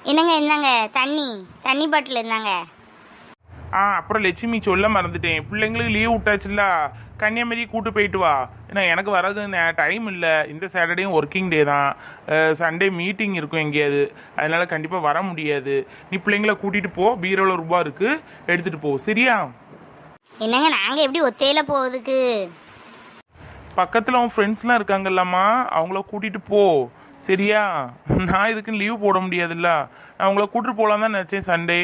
என்னங்க என்னங்க தண்ணி பாட்டில் இருந்தாங்க. அப்புறம் லட்சுமி சொல்ல மறந்துட்டேன், பிள்ளைங்களுக்கு லீவ் விட்டாச்சுல்ல, கன்னியாகுமரி கூட்டு போயிட்டு வா. ஏன்னா எனக்கு வரது டைம் இல்லை, இந்த சாட்டர்டேயும் ஒர்க்கிங் டே தான். சண்டே மீட்டிங் இருக்கும் எங்கேயாவது, அதனால கண்டிப்பாக வர முடியாது. நீ பிள்ளைங்கள கூட்டிகிட்டு போ, பீரோவில் ரூபா இருக்குது, எடுத்துகிட்டு போ, சரியா? என்னங்க நாங்கள் எப்படி ஒத்தையில் போகிறதுக்கு? பக்கத்தில் அவன் ஃப்ரெண்ட்ஸ்லாம் இருக்காங்கல்லம்மா, அவங்கள கூட்டிகிட்டு போ, சரியா? நான் இதுக்குன்னு லீவ் போட முடியாதுல்ல, நான் உங்களை கூட்டிட்டு போகலாம் தான் நினச்சேன். சண்டே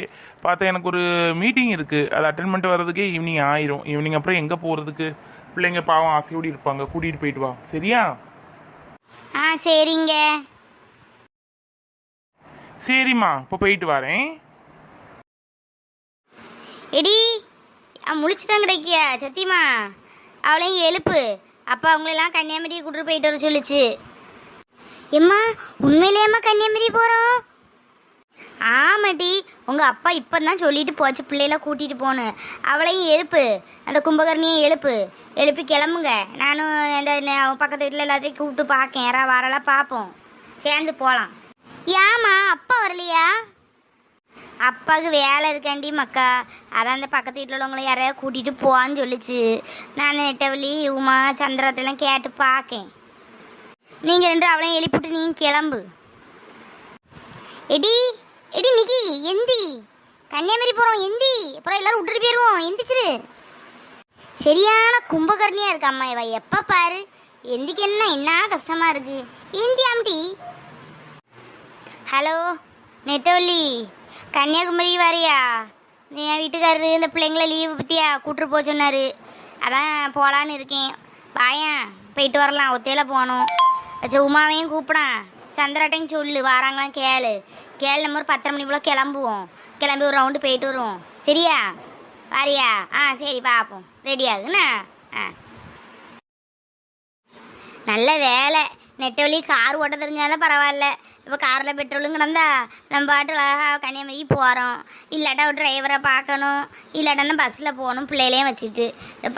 பார்த்தா எனக்கு ஒரு மீட்டிங் இருக்குது, அதை அட்டென்ட் பண்ணிட்டு வர்றதுக்கே ஈவினிங் ஆயிரும். ஈவினிங் அப்புறம் எங்கே போகிறதுக்கு? பிள்ளைங்க பாவம் ஆசையோடு இருப்பாங்க, கூட்டிகிட்டு போயிட்டு வா, சரியா? சரிங்க. சரிம்மா, இப்போ போயிட்டு வரேன். எடி முழிச்சு தான் கிடைக்கியா சத்தியமா? அவளையும் எழுப்பு, அப்பா அவங்களெல்லாம் கன்னியாகுமரி கூட்டிட்டு போயிட்டு வர சொல்லிச்சு. எம்மா உண்மையிலேயம்மா கன்னியாகுமரி போகிறோம்? ஆமாட்டி, உங்கள் அப்பா இப்போ தான் சொல்லிட்டு போச்சு பிள்ளைலாம் கூட்டிகிட்டு போகணும். அவளையும் எழுப்பு, அந்த கும்பகர்ணியும் எழுப்பி கிளம்புங்க. நானும் இந்த பக்கத்து வீட்டில் எல்லாத்தையும் கூப்பிட்டு பார்க்கேன், யாராவது வரலாம் பார்ப்போம், சேர்ந்து போகலாம். ஏம்மா அப்பா வரலையா? அப்பாவுக்கு வேலை இருக்காண்டி மக்கா, அதான் அந்த பக்கத்து வீட்டில் உள்ளவங்களை யாரையாவது கூட்டிகிட்டு போவான்னு சொல்லிச்சு. நான் நெட்டவழி உமா சந்திரத்தெல்லாம் கேட்டு பார்க்கேன். நீங்கள் ரெண்டு அவளையும் எழுப்பிட்டு நீங்கள் கிளம்பு. எடி நிக்கி எந்தி, கன்னியாகுமரி போகிறோம் எந்தி, அப்புறம் எல்லோரும் விட்டுட்டு போயிடுவோம், எந்திச்சிரு. சரியான கும்பகர்ணியாக இருக்கு அம்மா இவ, எப்போ பாரு எந்திக்கு என்ன கஷ்டமாக இருக்குது. எந்தி ஆம்டி. ஹலோ நெட்டவள்ளி, கன்னியாகுமரி வரையா? என் வீட்டுக்காரரு இந்த பிள்ளைங்கள லீவு பற்றியா கூப்பிட்டு போக சொன்னார், அதான் போகலான்னு இருக்கேன். வாயன் போயிட்டு வரலாம், ஒத்தையில் போகணும். வச்ச உமாவையும் கூப்பிடான், சந்திராட்டையும் சொல்லு வாராங்களாம் கேளு. நம்ம ஒரு 10:30 மணி போல் கிளம்புவோம், கிளம்பி ஒரு ரவுண்டு போயிட்டு வருவோம், சரியா? வாரியா? சரி பார்ப்போம், ரெடி ஆகுண்ணா. நல்ல வேலை, நெட்டவழி கார் ஓட்ட தெரிஞ்சாதான் பரவாயில்ல. இப்போ காரில் பெட்ரோலும் கிடந்தா நம்ம பாட்டு அழகாக கன்னியாகுமரி போகிறோம். இல்லாட்டா ஒரு டிரைவரை பார்க்கணும், இல்லாட்டானா பஸ்ஸில் போகணும் பிள்ளைகளையும் வச்சுட்டு.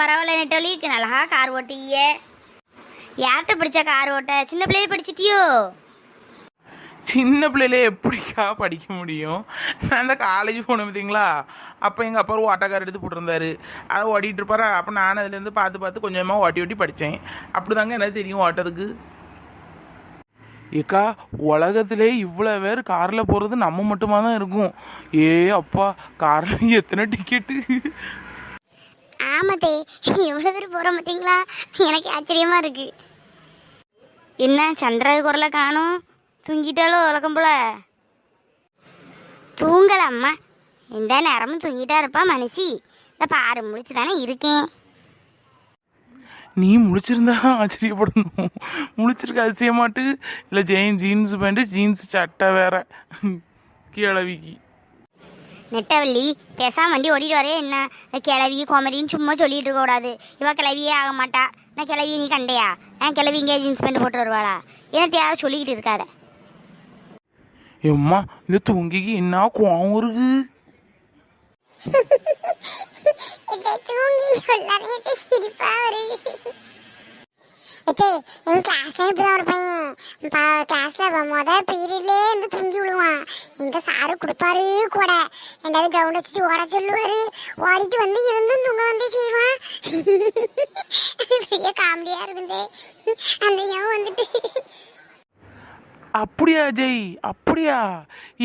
பரவாயில்ல நெட்டவழிக்கு அழகா கார் ஓட்டியே. யார்கிட்ட படித்தா கார் ஓட்ட? சின்ன பிள்ளைய படிச்சிட்டியோ? சின்ன பிள்ளையில எப்படிக்கா படிக்க முடியும்? நான் இந்த காலேஜ் போனேன் பார்த்தீங்களா, அப்போ எங்கள் அப்பா ஒரு ஓட்டக்கார் எடுத்து போட்டிருந்தாரு, அதை ஓட்டிகிட்டு இருப்பாரா. அப்போ நான் அதுலேருந்து பார்த்து கொஞ்சமாக ஓட்டி படித்தேன். அப்படி தாங்க எனக்கு தெரியும் ஓட்டதுக்கு. ஏக்கா உலகத்திலே இவ்வளோ பேர் காரில் போகிறது நம்ம மட்டுமா தான் இருக்கும். அப்பா காரில் எத்தனை டிக்கெட்டு! ஆமாத்தே, எவ்வளோ பேர் போகிறோம் பார்த்தீங்களா, எனக்கு ஆச்சரியமாக இருக்குது. என்ன சந்திர குரலை காணும், தூங்கிட்டாலும் உலகம் போல? தூங்கலாம்மா, எந்த நேரமும் தூங்கிட்டா இருப்பா மனுஷி. இந்த பாரு முடிச்சு தானே இருக்கேன். நீ முழிச்சிருந்தா ஆச்சரியப்படணும், முழிச்சிருக்க அதிசயமாட்டு இல்லை. ஜீன்ஸ் பேண்ட்டு ஜீன்ஸ் சட்டை வேற கிழவிக்கு. நெட்டவள்ளி பேசாம வண்டி ஓடிட்டு வரே என்ன? கிளவி கோமரின்னு சும்மா சொல்லிட்டு இருக்க கூடாது. இவ கிளவியே ஆக மாட்டா. நான் கிளவியை நீ கண்டையா? கிளவி இங்கே ஜீன்ஸ் பேண்ட் போட்டு வருவாளா? என்னத்தையாவது சொல்லிக்கிட்டு இருக்காத. எம்மா இந்த தூங்கிக்கு என்ன கோவம் இருக்கு? என் கிளாஸ்ல இப்படிதான் ஒரு பையன் கிளாஸ்ல மொதல் பீரியட்லயே இருந்து தூங்கி விழுவான். எங்க சாரு கொடுப்பாரு கூட, ரெண்டாவது கிரவுண்ட் வச்சுட்டு ஓட சொல்லுவாரு, ஓடிட்டு வந்து இருந்தும் தூங்க வந்து செய்வான். பெரிய காமெடியா இருக்குது அந்த ஏன் வந்துட்டு. அப்படியா ஜெய்? அப்படியா?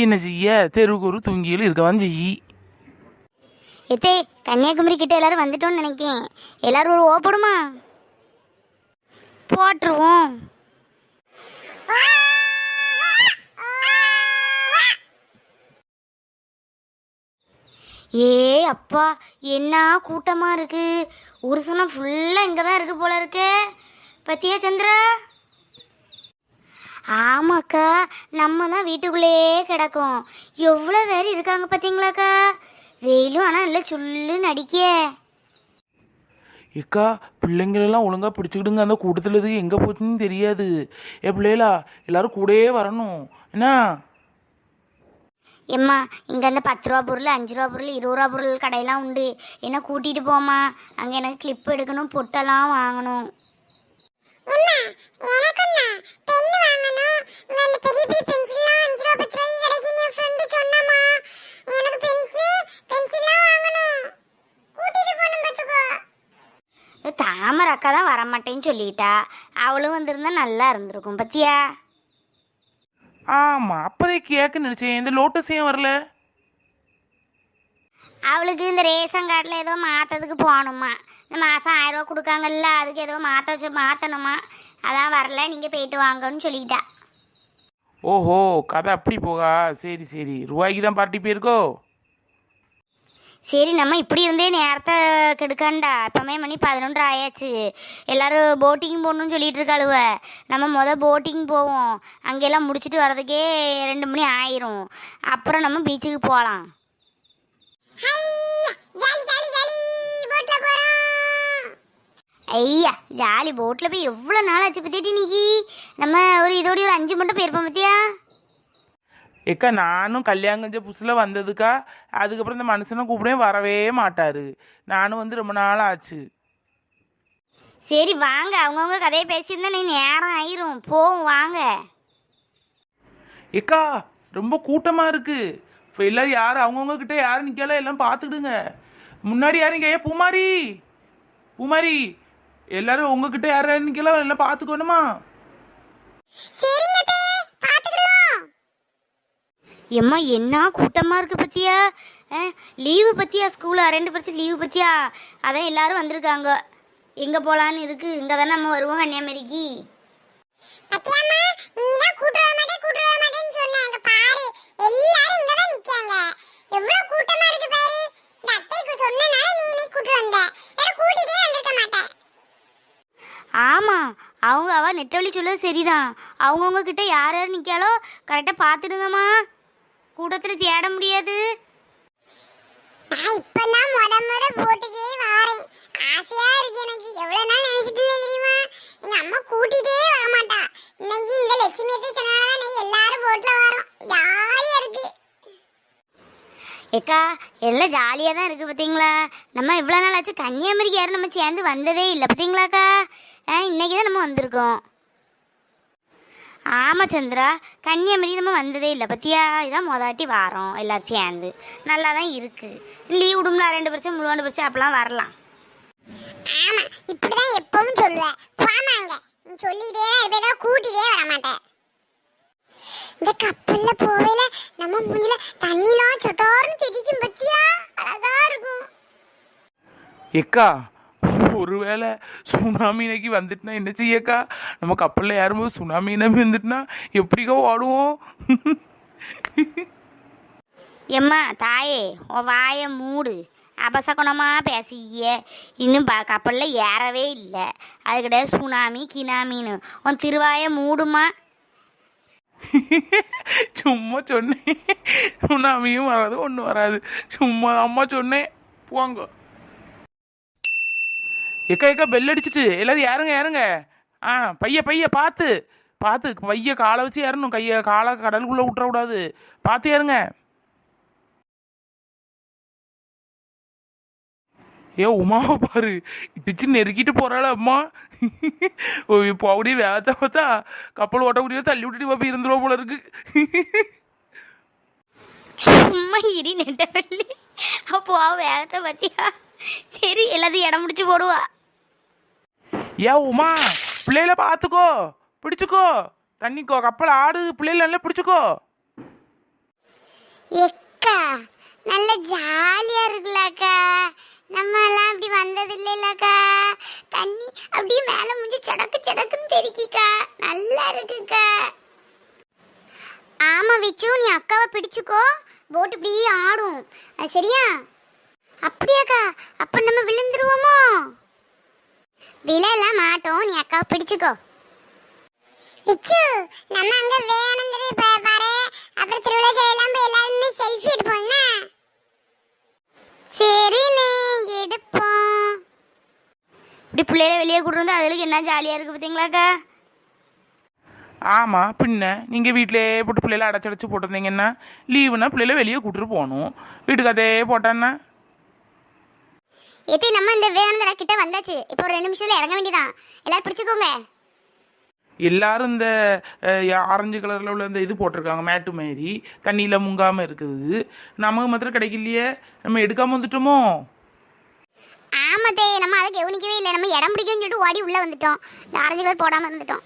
என்ன செய்ய, தெருவுக்கு ஒரு தூங்கியில் இருக்கதான் செய்யி. எத்தே கன்னியாகுமரி கிட்ட எல்லாரும் வந்துட்டோம்னு நினைக்கேன். எல்லாரும் ஒரு ஓப்படுமா? போட்டுருவோம். அப்பா என்ன கூட்டமா இருக்கு, ஒரு சனம் ஃபுல்லா இங்கதான் இருக்கு போல இருக்கு. பத்தியா சந்திரா? ஆமாக்கா, நம்ம தான் வீட்டுக்குள்ளேயே கிடக்கும். எவ்வளோ பேர் இருக்காங்க பார்த்தீங்களாக்கா? வெயிலும் ஆனால் இல்லை சுள்ளுன்னு அடிக்க. ஏக்கா பிள்ளைங்களெல்லாம் ஒழுங்காக பிடிச்சிக்கிடுங்க, அந்த கூட்டத்தில் இது எங்கே போச்சுன்னு தெரியாது. பிள்ளைகளா எல்லாரும் கூடயே வரணும் என்ன? எம்மா இங்கே அந்த 10 ரூபா பொருள், 5 ரூபா பொருள், 20 ரூபா பொருள் கடையெல்லாம் உண்டு. என்ன கூட்டிகிட்டு போமா, அங்கே எனக்கு கிளிப் எடுக்கணும், பொட்டெல்லாம் வாங்கணும். பெரிய பெரிய பென்சில்லாம் 5 ரூபா 10 ரூபாய்க்கு கிடைக்கும். அக்கா தான் வரமாட்டேன்னு சொல்லிட்டா. அவளும் வந்திருந்தா நல்லா இருந்திருக்கும் பத்தியா. ஆமாம், அப்போதே கேட்க நினச்சேன். இந்த லோட்டஸ் ஏன் வரல? அவளுக்கு இந்த ரேஷன் கார்டில் ஏதோ மாற்றதுக்கு போகணுமா. இந்த மாதம் 1000 ரூபா கொடுக்காங்கல்ல, அதுக்கு ஏதோ மாற்றணுமா. அதான் வரல, நீங்கள் போயிட்டு வாங்கன்னு சொல்லிட்டா. ஓஹோ, கதை அப்படி போகா. சரி சரி, ரூபாய்க்கு தான் பார்ட்டி போயிருக்கோ. சரி, நம்ம இப்படி இருந்தே நேரத்தை கெடுக்காண்டா. இப்போமே மணி 11 ஆயாச்சு. எல்லோரும் போட்டிங் போகணுன்னு சொல்லிட்டு இருக்காளுவ. நம்ம போட்டிங் போவோம். அங்கெல்லாம் முடிச்சுட்டு வர்றதுக்கே 2 மணி ஆயிரும். அப்புறம் நம்ம பீச்சுக்கு போகலாம். ஐயா ஜாலி, போட்டில் போய் எவ்வளோ நாள் ஆச்சு பத்தியாட்டி இன்னைக்கு. நம்ம இதோட ஒரு 5 மட்டும் போயிருப்போம் பத்தியா. ஏக்கா, நானும் கல்யாணஞ்ச புதுசில் வந்ததுக்கா. அதுக்கப்புறம் இந்த மனுஷனை கூப்பிடவே வரவே மாட்டார். நானும் வந்து ரொம்ப நாள் ஆச்சு. சரி வாங்க, அவங்கவுங்க கதையை பேசியிருந்தா நீ நேரம் ஆயிரும். போவோம் வாங்க. ஏக்கா, ரொம்ப கூட்டமாக இருக்கு. இப்போ எல்லாரும் யார் அவங்கவுங்க கிட்ட யாரும் நிற்கல, எல்லாம் பார்த்துக்கிடுங்க. முன்னாடி யாரும் இங்கே பூமாரி எல்லாரும் உங்ககிட்ட யாரும் நிற்கல, எல்லாம் பார்த்துக்கணுமா? எம்மா என்ன கூட்டமாக இருக்குது பத்தியா. லீவு பத்தியா, ஸ்கூலில் 2% லீவு பத்தியா. அதான் எல்லாரும் வந்திருக்காங்க. எங்கே போகலான்னு இருக்கு. இங்கே தானே நம்ம வருவோம் கன்னியாகுமரிக்கு. ஆமாம், அவ நெட்டவழி சொல்ல சரிதான். அவங்கவுங்க கிட்ட யார் யார் நிற்காலோ கரெக்டாக பார்த்துடுங்கம்மா. கூட்டத்தில் தேட முடியாது. நான் இப்பதான் முத போட்டுக்கே வாரேன். ஆசையா இருக்கு எனக்கு. எவ்வளவு நாள் நினைச்சிட்டு இருந்தேன் தெரியுமா? எங்க அம்மா கூட்டிட்டே வர மாட்டா. இன்னைக்கு இந்த லட்சுமி சொன்னாதான் நீ எல்லாரும் போட்ல வரோம். ஜாலியா இருக்கு. ஏக்கா எல்லாம் ஜாலியாக தான் இருக்குது பார்த்தீங்களா. நம்ம இவ்வளோ நாள் ஆச்சு கன்னியாகுமரிக்கு யாரும் நம்ம சேர்ந்து வந்ததே இல்லை பார்த்தீங்களாக்கா. இன்னைக்கு தான் நம்ம வந்திருக்கோம். ஆமாம் சந்திரா, கன்னியாகுமரி நம்ம வந்ததே இல்லை பத்தியா. இதான் மொதாட்டி வாரோம் எல்லோரும் சேர்ந்து. நல்லா தான் இருக்குது. லீவ் விடும்ல 2% முழு 2% அப்பெல்லாம் வரலாம். ஆமா, இப்படிதான் எப்பவும் சொல்லுவேன். போமாங்க, நீ சொல்லிட்டே தான் கூட்டிட்டே வர மாட்டேன். இந்த கப்பல்ல போவேல நம்ம மூஞ்சில தண்ணிலாம் சொட்டோர்னு தெரிக்கும் பத்தியா. அழகா இருக்கும். ஏக்கா, ஒருவேளை சுனாமி இன்னைக்கு வந்துட்டுனா என்ன செய்யக்கா? நம்ம கப்பலில் யாரும்போது சுனாமி வந்துட்டுனா எப்படிக்கா ஓடுவோம்? எம்மா தாயே, உன் வாயை மூடு. அபசகுணமாக பேசிய. இன்னும் கப்பலில் ஏறவே இல்லை. அது கிடையாது சுனாமி கினாமின்னு. உன் திருவாயை மூடுமா. சும்மா சொன்னேன். சுனாமியும் வராது, ஒன்றும் வராது. சும்மா அம்மா சொன்னேன். போங்க. ஏக்கா பெல் அடிச்சிட்டு எல்லாரும் யாருங்க. பைய பார்த்து பைய காலை வச்சு ஏறணும். காலை கடலுக்குள்ளே விட்டுறக்கூடாது. பார்த்து ஏறுங்க. உமாவை பாரு, இடிச்சு நெருக்கிட்டு போறாள் அம்மா. இப்போ அப்படியே வேகத்தை பார்த்தா கப்பல் ஓட்டக்கூடிய தள்ளி விட்டுட்டு போய் இருந்துருவா போல இருக்கு. சும்மா இடி நெட்டவள்ளி. அப்போ வேகத்தை பத்தியா. சரி, எல்லாத்தையும் இடம் முடிச்சு போடுவா. உமா, பிள்ளைல பார்த்துக்கோ, பிடிச்சுக்கோ. தண்ணிக்கோ கப்பல் ஆடு, பிள்ளைல நல்லா பிடிச்சுக்கோ. எக்கா நல்ல ஜாலியா இருக்குல்லக்கா. நம்ம எல்லாம் அப்படி வந்தது இல்லைல்லக்கா. தண்ணி அப்படியே மேல முடிஞ்சு சடக்குன்னு தெரிக்கிக்கா. நல்லா இருக்குக்கா. ஆமா விச்சு, நீ அக்காவை பிடிச்சுக்கோ. போட்டு இப்படியே ஆடும். அது சரியா? அப்படியாக்கா? அப்ப நம்ம விழுந்துருவோமோ? விழலாம் மாட்டோம். நீ அக்காவை பிடிச்சுக்கோ. விச்சு, நம்ம அங்க வேணுங்கிறது பாரு. அப்புறம் திருவிழா செய்யலாம் போய் எல்லாரும் செல்ஃபி எடுப்போம்னா. சரிண்ணே, எடுப்போம். இப்படி பிள்ளையில வெளியே கூட்டு வந்து அதுக்கு என்ன ஜாலியாக இருக்குது பார்த்தீங்களாக்கா. ஆமாம், பின்ன நீங்கள் வீட்டிலே போட்டு பிள்ளைல அடைச்சடைச்சு போட்டிருந்தீங்கன்னா லீவுனா பிள்ளைல வெளியே கூட்டிட்டு போகணும். வீட்டுக்கு அதே போட்டான்னா எத்தி நம்ம இந்த வேணுங்கிற கிட்ட வந்தாச்சு. இப்போ ஒரு 2 நிமிஷத்துல இறங்க வேண்டியதான். எல்லாரும் பிடிச்சுக்கோங்க. எல்லாரும் இந்த ஆரஞ்சு கலரில் உள்ள இந்த இது போட்டிருக்காங்க, மேட்டு மாதிரி தண்ணியில் முங்காமல் இருக்குது. நமக்கு மாத்திரம் கிடைக்கலையே, நம்ம எடுக்காமல் வந்துட்டோமோ? ஆமா ஆமாத்தே நம்ம அதை கவனிக்கவே இல்லை, நம்ம இடம் பிடிக்கும்னு சொல்லிட்டு ஓடி உள்ள வந்துட்டோம், இந்த ஆரஞ்சு கலர் போடாம இருந்துட்டோம்.